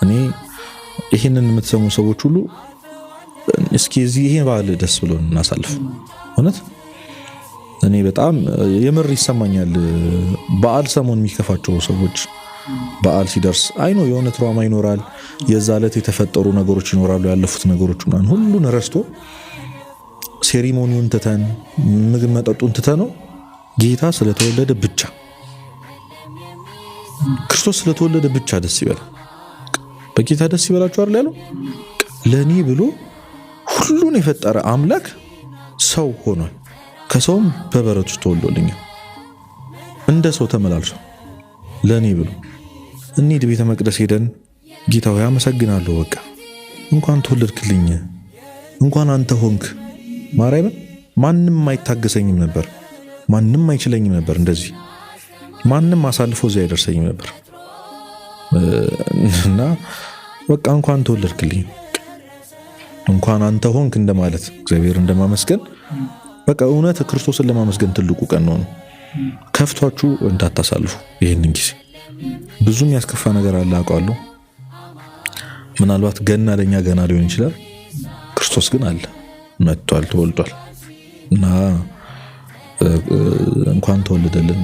እኔ ይሄንን የምትሰሙ ሰዎች ሁሉ እስኪ ይሄ በዓል ደስ ብሎን እናሳልፍ። እውነት እኔ በጣም የምር ይሰማኛል። በዓል ሰሞን የሚከፋቸው ሰዎች በዓል ሲደርስ አይኖ የሆነ ትራውማ ይኖራል። የዛ ዕለት የተፈጠሩ ነገሮች ይኖራሉ፣ ያለፉት ነገሮች ምናምን ሁሉን ረስቶ ሴሪሞኒውን ትተን ምግብ መጠጡን ትተነው ጌታ ስለተወለደ ብቻ ክርስቶስ ስለተወለደ ብቻ ደስ ይበል። በጌታ ደስ ይበላችሁ አይደል ያለው? ለኔ ብሎ ሁሉን የፈጠረ አምላክ ሰው ሆኗል። ከሰውም በበረት ውስጥ ተወልዶልኛል። እንደ ሰው ተመላልሶ ለኔ ብሎ እንሂድ ቤተ መቅደስ ሄደን ጌታ ሆይ አመሰግናለሁ፣ በቃ እንኳን ተወለድክልኝ፣ እንኳን አንተ ሆንክ። ማርያምን ማንም አይታገሰኝም ነበር፣ ማንም አይችለኝም ነበር፣ እንደዚህ ማንም አሳልፎ እዚህ አይደርሰኝም ነበር እና በቃ እንኳን ተወለድክልኝ፣ እንኳን አንተ ሆንክ እንደማለት እግዚአብሔር እንደማመስገን በቃ እውነት ክርስቶስን ለማመስገን ትልቁ ቀን ነው። ከፍቷችሁ እንዳታሳልፉ ይሄንን ጊዜ። ብዙም ያስከፋ ነገር አለ አውቃለሁ። ምናልባት ገና ለኛ ገና ሊሆን ይችላል። ክርስቶስ ግን አለ፣ መጥቷል፣ ተወልዷል እና እንኳን ተወለደልን